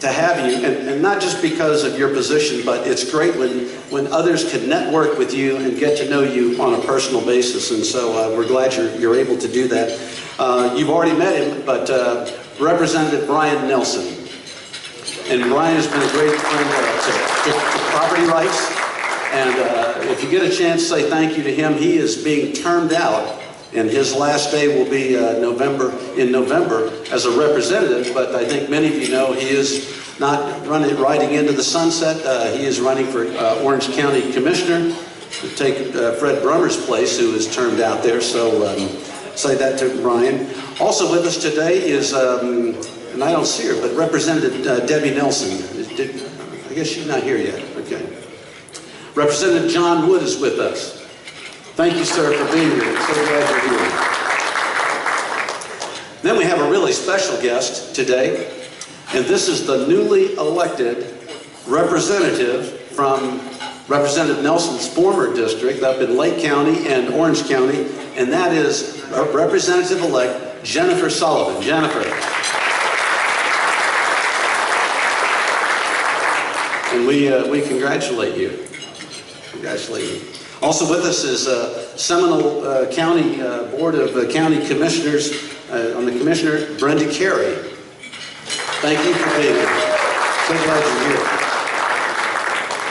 to have you, and not just because of your position, but it's great when others can network with you and get to know you on a personal basis, and so we're glad you're able to do that. You've already met him, but Representative Brian Nelson. And Brian has been a great friend to property rights, and if you get a chance, say thank you to him. He is being termed out, and his last day will be in November as a representative, but I think many of you know he is not riding into the sunset. He is running for Orange County Commissioner to take Fred Brummer's place, who is termed out there, so say that to Brian. Also with us today is, and I don't see her, but Representative Debbie Nelson. I guess she's not here yet, okay. Representative John Wood is with us. Thank you, sir, for being here. So glad you're here. Then we have a really special guest today, and this is the newly elected representative from Representative Nelson's former district up in Lake County and Orange County, and that is Representative-elect Jennifer Sullivan. Jennifer. And we congratulate you. Congratulate you. Also with us is Seminole County Board of County Commissioners, on the Commissioner, Brenda Carey. Thank you for being here. So glad you're here.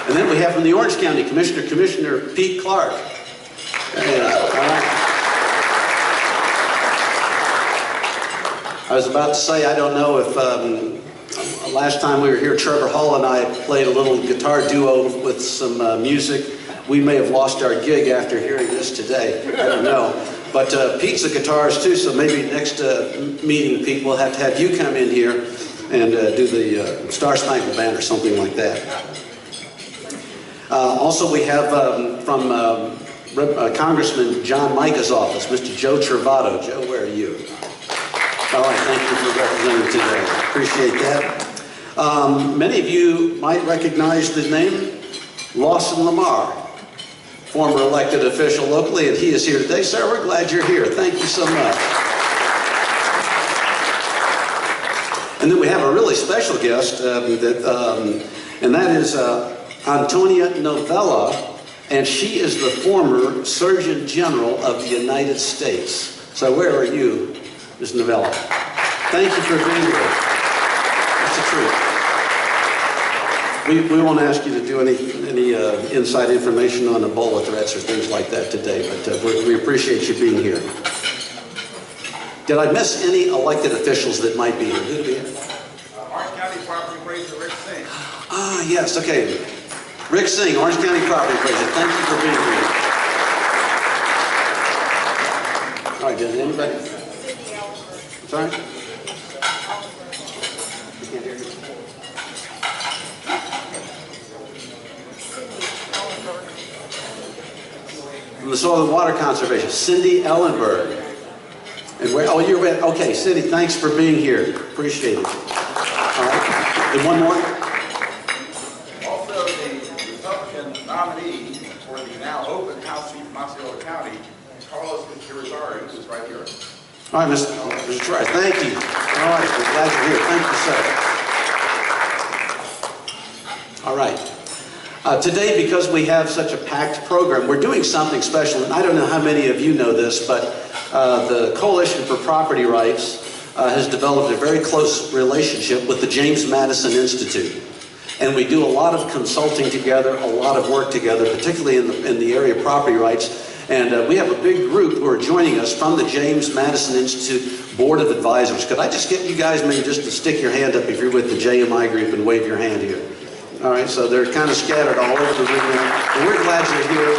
And then we have from the Orange County Commissioner, Commissioner Pete Clark. All right. I was about to say, I don't know if last time we were here, Trevor Hall and I played a little guitar duo with some music. We may have lost our gig after hearing this today. I don't know. But Pete's a guitarist too, so maybe next meeting, Pete, we'll have to have you come in here and do the Star Spangled Banner or something like that. Also, we have from Congressman John Micah's office, Mr. Joe Travato. Joe, where are you? All right, thank you for representing today. Appreciate that. Many of you might recognize the name Lawson Lamar, former elected official locally, and he is here today. Sir, we're glad you're here. Thank you so much. And then we have a really special guest, and that is Antonia Novella, and she is the former Surgeon General of the United States. So where are you, Ms. Novella? Thank you for being here. That's the truth. We won't ask you to do any inside information on Ebola threats or things like that today, but we appreciate you being here. Did I miss any elected officials that might be here? Who do we have? Orange County Property Appraiser Rick Singh. Ah, yes, okay. Rick Singh, Orange County Property Appraiser. Thank you for being here. All right, did anybody? Sorry? I can't hear you. From the Soil and Water Conservation, Cindy Ellenberg. And where? Oh, you're with. Okay, Cindy, thanks for being here. Appreciate it. All right. And one more. Also, the Republican nominee for the now open House seat from Osceola County, Carlos Irizarry, who's right here. All right, Mr. Trice, thank you. All right, we're glad you're here. Thank you, sir. All right. Today, because we have such a packed program, we're doing something special, and I don't know how many of you know this, but the Coalition for Property Rights has developed a very close relationship with the James Madison Institute. And we do a lot of consulting together, a lot of work together, particularly in the area of property rights. And we have a big group who are joining us from the James Madison Institute Board of Advisors. Could I just get you guys maybe just to stick your hand up if you're with the JMI group and wave your hand here? All right, so they're kind of scattered all over the room now. And we're glad you're here.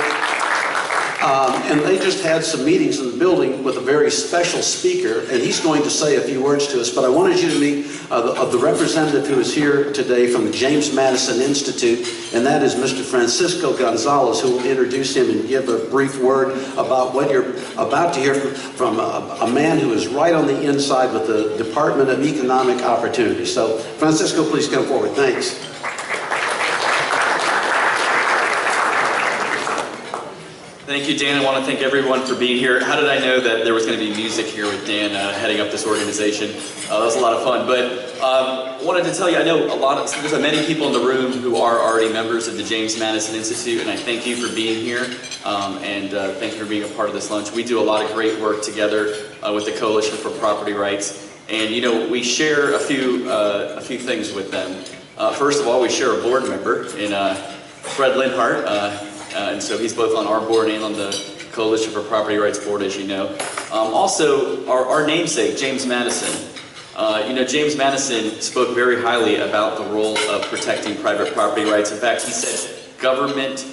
And they just had some meetings in the building with a very special speaker, and he's going to say a few words to us. But I wanted you to meet the representative who is here today from the James Madison Institute, and that is Mr. Francisco Gonzalez, who will introduce him and give a brief word about what you're about to hear from a man who is right on the inside with the Department of Economic Opportunity. So, Francisco, please come forward. Thanks. Thank you, Dan. I want to thank everyone for being here. How did I know that there was going to be music here with Dan heading up this organization? That was a lot of fun. But wanted to tell you, I know there's many people in the room who are already members of the James Madison Institute, and I thank you for being here, and thank you for being a part of this lunch. We do a lot of great work together with the Coalition for Property Rights, and you know, we share a few things with them. First of all, we share a board member in Fred Linhart, and so he's both on our board and on the Coalition for Property Rights board, as you know. Also, our namesake, James Madison. You know, James Madison spoke very highly about the role of protecting private property rights. In fact, he said government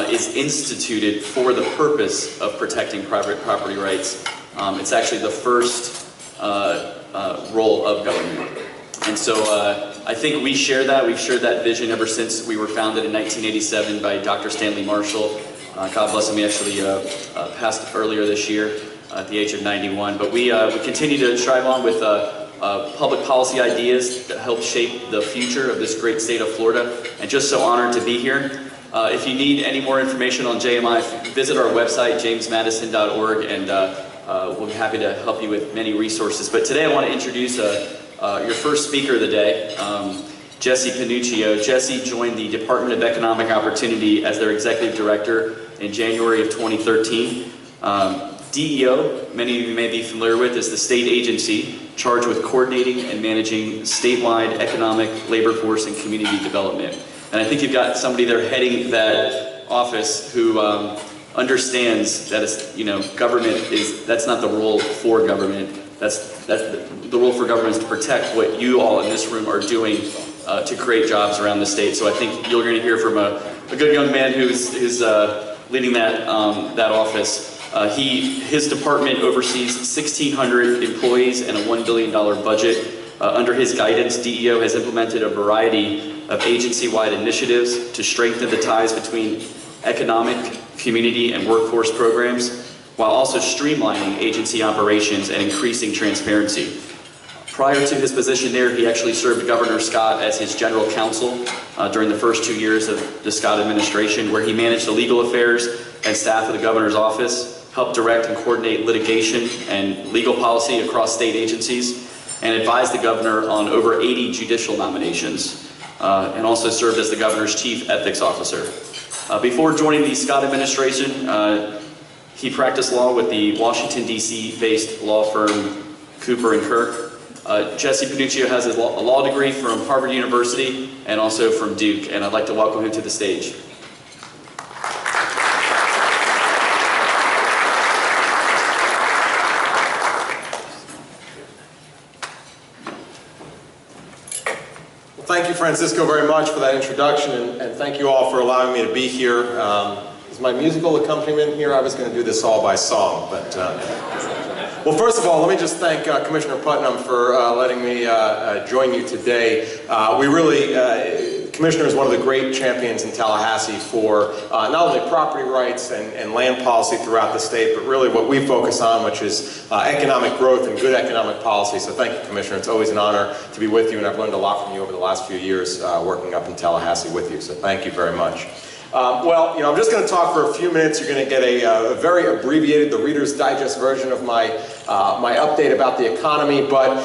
is instituted for the purpose of protecting private property rights. It's actually the first role of government. And so I think we share that. We've shared that vision ever since we were founded in 1987 by Dr. Stanley Marshall. God bless him, he actually passed earlier this year at the age of 91. But we continue to strive on with public policy ideas that help shape the future of this great state of Florida. And just so honored to be here. If you need any more information on JMI, visit our website, jamesmadison.org, and we'll be happy to help you with many resources. But today I want to introduce your first speaker of the day, Jesse Panuccio. Jesse joined the Department of Economic Opportunity as their executive director in January of 2013. DEO, many of you may be familiar with, is the state agency charged with coordinating and managing statewide economic, labor force, and community development. And I think you've got somebody there heading that office who understands that it's, you know, that's not the role for government. The role for government is to protect what you all in this room are doing to create jobs around the state. So I think you're going to hear from a good young man who's leading that office. His department oversees 1,600 employees and a $1 billion budget. Under his guidance, DEO has implemented a variety of agency-wide initiatives to strengthen the ties between economic, community, and workforce programs, while also streamlining agency operations and increasing transparency. Prior to his position there, he actually served Governor Scott as his general counsel during the first 2 years of the Scott administration, where he managed the legal affairs and staff of the governor's office, helped direct and coordinate litigation and legal policy across state agencies, and advised the governor on over 80 judicial nominations, and also served as the governor's chief ethics officer. Before joining the Scott administration, he practiced law with the Washington, D.C.-based law firm Cooper & Kirk. Jesse Panuccio has a law degree from Harvard University and also from Duke, and I'd like to welcome him to the stage. Thank you, Francisco, very much for that introduction, and thank you all for allowing me to be here. Is my musical accompaniment here? I was going to do this all by song, but... Well, first of all, let me just thank Commissioner Putnam for letting me join you today. Commissioner is one of the great champions in Tallahassee for not only property rights and land policy throughout the state, but really what we focus on, which is economic growth and good economic policy. So thank you, Commissioner. It's always an honor to be with you, and I've learned a lot from you over the last few years working up in Tallahassee with you. So thank you very much. Well, you know, I'm just going to talk for a few minutes. You're going to get a very abbreviated, the Reader's Digest version of my update about the economy, but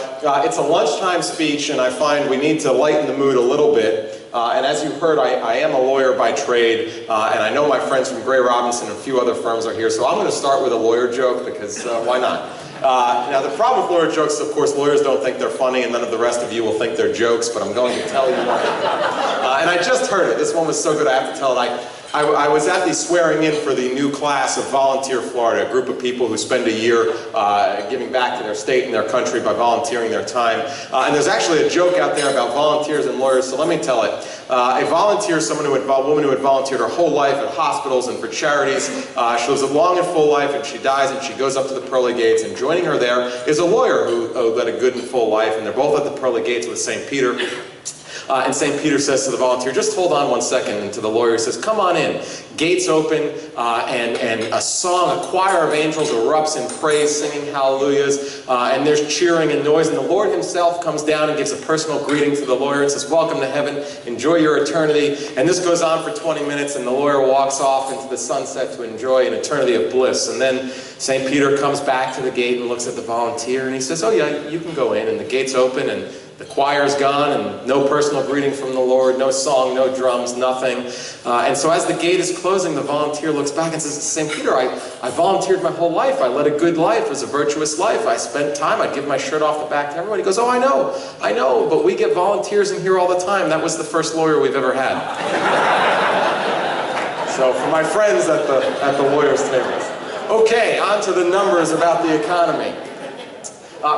it's a lunchtime speech, and I find we need to lighten the mood a little bit. And as you heard, I am a lawyer by trade, and I know my friends from Gray Robinson and a few other firms are here, so I'm going to start with a lawyer joke, because why not? Now, the problem with lawyer jokes is, of course, lawyers don't think they're funny, and none of the rest of you will think they're jokes, but I'm going to tell you one. And I just heard it. This one was so good I have to tell it. I was at the swearing in for the new class of Volunteer Florida, a group of people who spend a year giving back to their state and their country by volunteering their time. And there's actually a joke out there about volunteers and lawyers, so let me tell it. A volunteer is a woman who had volunteered her whole life at hospitals and for charities. She lives a long and full life, and she dies, and she goes up to the pearly gates, and joining her there is a lawyer who led a good and full life, and they're both at the pearly gates with St. Peter. And St. Peter says to the volunteer, just hold on one second. And to the lawyer, he says, come on in. Gates open, and a song, a choir of angels erupts in praise, singing hallelujahs, and there's cheering and noise. And the Lord himself comes down and gives a personal greeting to the lawyer and says, welcome to heaven, enjoy your eternity. And this goes on for 20 minutes, and the lawyer walks off into the sunset to enjoy an eternity of bliss. And then St. Peter comes back to the gate and looks at the volunteer, and he says, oh yeah, you can go in. And the gate's open, and the choir's gone, and no personal greeting from the Lord, no song, no drums, nothing. And so as the gate is closing, the volunteer looks back and says, St. Peter, I volunteered my whole life. I led a good life. It was a virtuous life. I spent time. I'd give my shirt off the back to everyone. He goes, oh, I know, but we get volunteers in here all the time. That was the first lawyer we've ever had. So for my friends at the lawyers' tables. Okay, on to the numbers about the economy.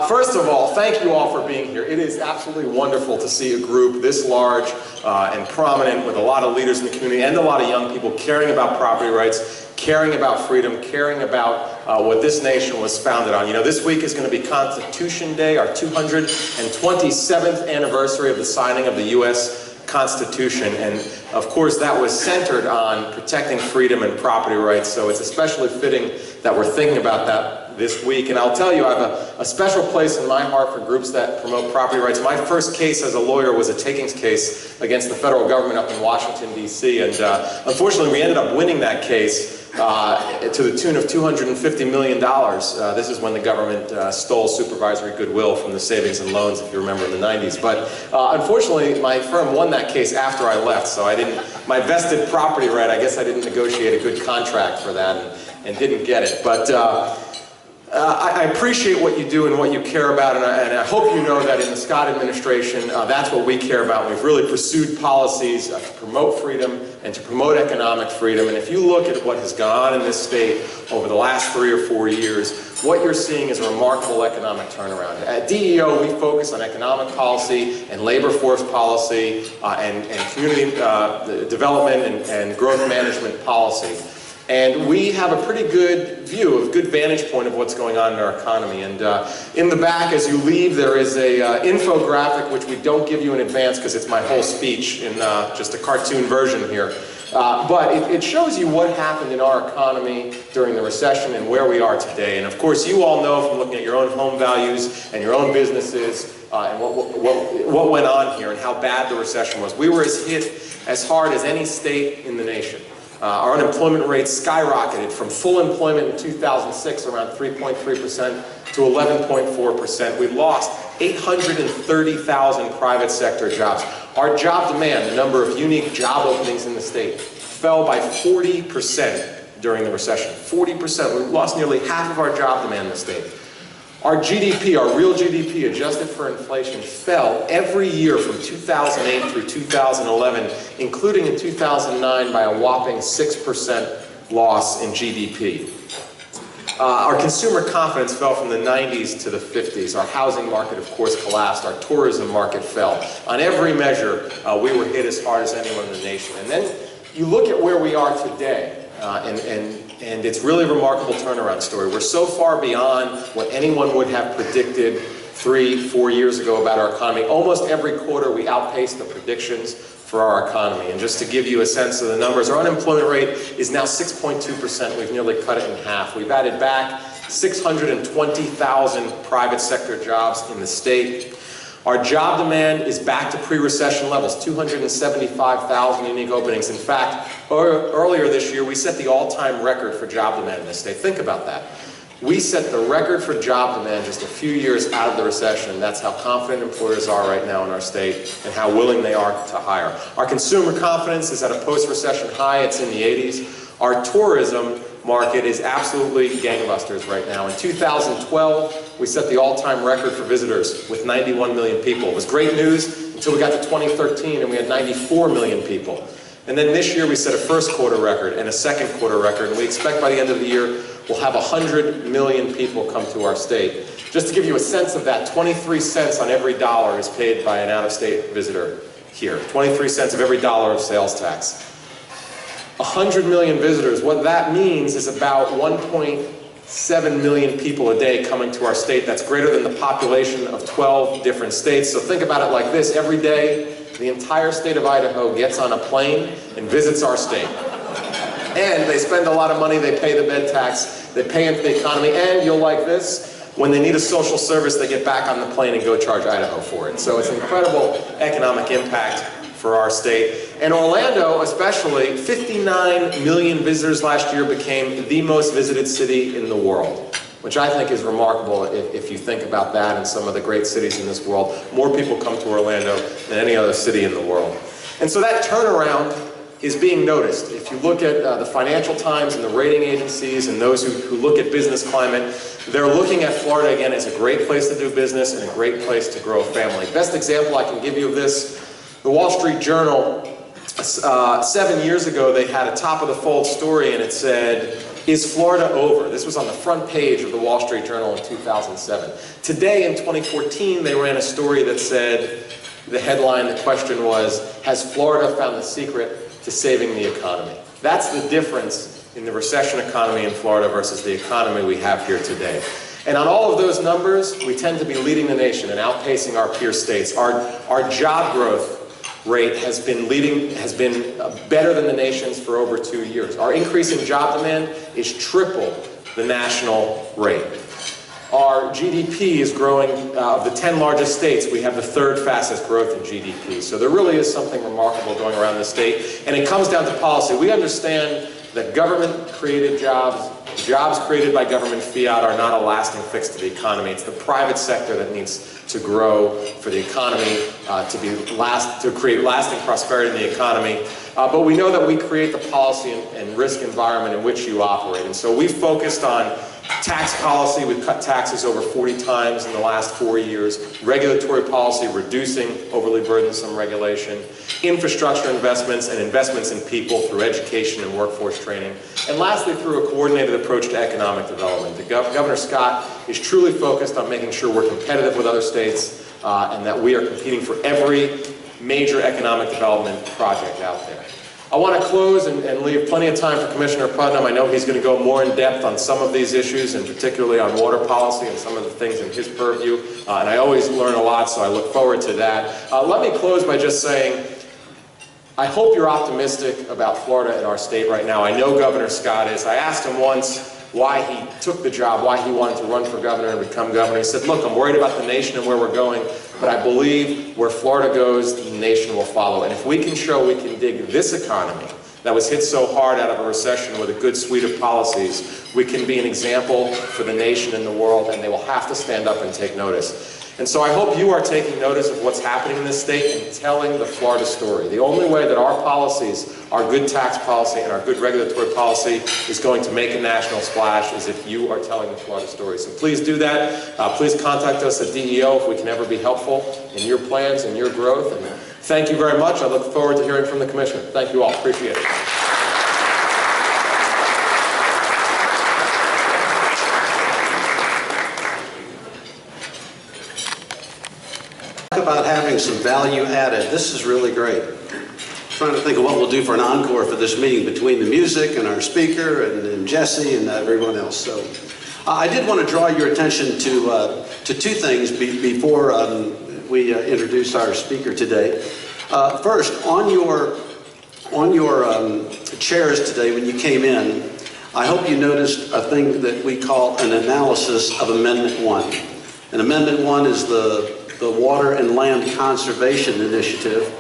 First of all, thank you all for being here. It is absolutely wonderful to see a group this large and prominent with a lot of leaders in the community and a lot of young people caring about property rights, caring about freedom, caring about what this nation was founded on. You know, this week is going to be Constitution Day, our 227th anniversary of the signing of the U.S. Constitution. And of course, that was centered on protecting freedom and property rights. So it's especially fitting that we're thinking about that this week. And I'll tell you, I have a special place in my heart for groups that promote property rights. My first case as a lawyer was a takings case against the federal government up in Washington, D.C. And unfortunately, we ended up winning that case to the tune of $250 million. This is when the government stole supervisory goodwill from the savings and loans, if you remember, in the 90s. But unfortunately, my firm won that case after I left, so my vested property right, I guess I didn't negotiate a good contract for that and didn't get it. But I appreciate what you do and what you care about, and I hope you know that in the Scott administration, that's what we care about. We've really pursued policies to promote freedom and to promote economic freedom. And if you look at what has gone on in this state over the last 3 or 4 years, what you're seeing is a remarkable economic turnaround. At DEO, we focus on economic policy and labor force policy and community development and growth management policy. And we have a pretty good view, a good vantage point of what's going on in our economy. And in the back, as you leave, there is a infographic, which we don't give you in advance because it's my whole speech in just a cartoon version here. But it shows you what happened in our economy during the recession and where we are today. And of course, you all know from looking at your own home values and your own businesses and what went on here and how bad the recession was. We were hit as hard as any state in the nation. Our unemployment rate skyrocketed from full employment in 2006, around 3.3%, to 11.4%. We lost 830,000 private sector jobs. Our job demand, the number of unique job openings in the state, fell by 40% during the recession. 40%. We lost nearly half of our job demand in the state. Our GDP, our real GDP, adjusted for inflation, fell every year from 2008 through 2011, including in 2009 by a whopping 6% loss in GDP. Our consumer confidence fell from the 90s to the 50s. Our housing market, of course, collapsed. Our tourism market fell. On every measure, we were hit as hard as anyone in the nation. And then you look at where we are today, and it's really a remarkable turnaround story. We're so far beyond what anyone would have predicted 3-4 years ago about our economy. Almost every quarter we outpaced the predictions for our economy. And just to give you a sense of the numbers, our unemployment rate is now 6.2%. We've nearly cut it in half. We've added back 620,000 private sector jobs in the state. Our job demand is back to pre-recession levels, 275,000 unique openings. In fact, earlier this year, we set the all-time record for job demand in this state. Think about that. We set the record for job demand just a few years out of the recession. That's how confident employers are right now in our state and how willing they are to hire. Our consumer confidence is at a post-recession high. It's in the 80s. Our tourism market is absolutely gangbusters right now. In 2012, we set the all-time record for visitors with 91 million people. It was great news until we got to 2013 and we had 94 million people. And then this year we set a first quarter record and a second quarter record, and we expect by the end of the year we'll have 100 million people come to our state. Just to give you a sense of that, 23 cents on every dollar is paid by an out-of-state visitor here. 23 cents of every dollar of sales tax. 100 million visitors, what that means is about 1.7 million people a day coming to our state. That's greater than the population of 12 different states. So think about it like this. Every day, the entire state of Idaho gets on a plane and visits our state. And they spend a lot of money, they pay the bed tax, they pay into the economy, and you'll like this, when they need a social service, they get back on the plane and go charge Idaho for it. So it's an incredible economic impact for our state. And Orlando, especially, 59 million visitors last year, became the most visited city in the world, which I think is remarkable if you think about that and some of the great cities in this world. More people come to Orlando than any other city in the world. And so that turnaround is being noticed. If you look at the Financial Times and the rating agencies and those who look at business climate, they're looking at Florida again as a great place to do business and a great place to grow a family. Best example I can give you of this, the Wall Street Journal, 7 years ago, they had a top of the fold story and it said, "Is Florida over?" This was on the front page of the Wall Street Journal in 2007. Today in 2014, they ran a story that said, the headline, the question was, "Has Florida found the secret to saving the economy?" That's the difference in the recession economy in Florida versus the economy we have here today. And on all of those numbers, we tend to be leading the nation and outpacing our peer states. Our job growth rate has been better than the nation's for over 2 years. Our increase in job demand is triple the national rate. Our GDP is growing, of the 10 largest states, we have the third fastest growth in GDP. So there really is something remarkable going around the state, and it comes down to policy. We understand that government-created jobs, jobs created by government fiat are not a lasting fix to the economy. It's the private sector that needs to grow for the economy, to create lasting prosperity in the economy. But we know that we create the policy and risk environment in which you operate. And so we focused on tax policy. We've cut taxes over 40 times in the last 4 years. Regulatory policy, reducing overly burdensome regulation. Infrastructure investments and investments in people through education and workforce training. And lastly, through a coordinated approach to economic development. Governor Scott is truly focused on making sure we're competitive with other states and that we are competing for every major economic development project out there. I want to close and leave plenty of time for Commissioner Putnam. I know he's going to go more in depth on some of these issues, and particularly on water policy and some of the things in his purview. And I always learn a lot, so I look forward to that. Let me close by just saying, I hope you're optimistic about Florida and our state right now. I know Governor Scott is. I asked him once why he took the job, why he wanted to run for governor and become governor. He said, look, I'm worried about the nation and where we're going, but I believe where Florida goes, the nation will follow. And if we can show we can dig this economy that was hit so hard out of a recession with a good suite of policies, we can be an example for the nation and the world, and they will have to stand up and take notice. And so I hope you are taking notice of what's happening in this state and telling the Florida story. The only way that our policies, our good tax policy and our good regulatory policy is going to make a national splash is if you are telling the Florida story. So please do that. Please contact us at DEO if we can ever be helpful in your plans and your growth. And thank you very much. I look forward to hearing from the Commissioner. Thank you all. Appreciate it. About having some value added. This is really great. I'm trying to think of what we'll do for an encore for this meeting between the music and our speaker and Jesse and everyone else. So I did want to draw your attention to two things before we introduce our speaker today. First, on your chairs today when you came in, I hope you noticed a thing that we call an analysis of Amendment 1. And Amendment 1 is the Water and Land Conservation Initiative,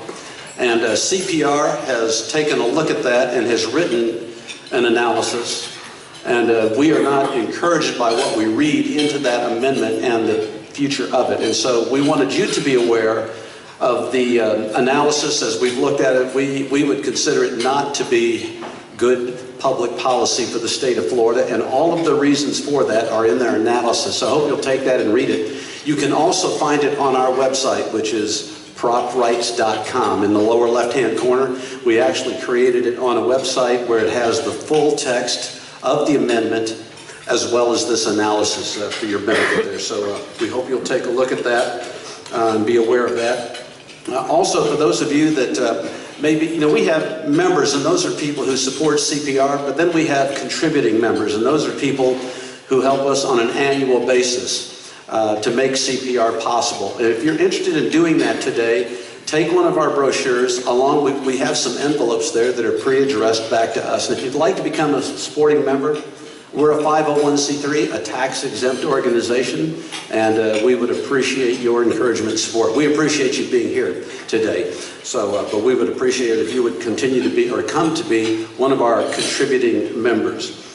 and CPR has taken a look at that and has written an analysis, and we are not encouraged by what we read into that amendment and the future of it. And so we wanted you to be aware of the analysis as we've looked at it. We would consider it not to be good public policy for the state of Florida, and all of the reasons for that are in their analysis. So I hope you'll take that and read it. You can also find it on our website, which is proprights.com. In the lower left-hand corner, we actually created it on a website where it has the full text of the amendment as well as this analysis for your benefit there. So we hope you'll take a look at that and be aware of that. Also, for those of you that maybe, we have members, and those are people who support CPR, but then we have contributing members, and those are people who help us on an annual basis to make CPR possible. And if you're interested in doing that today, take one of our brochures along with, we have some envelopes there that are pre-addressed back to us. And if you'd like to become a sporting member, we're a 501c3, a tax-exempt organization, and we would appreciate your encouragement and support. We appreciate you being here today. So, but we would appreciate it if you would continue to be, or come to be, one of our contributing members.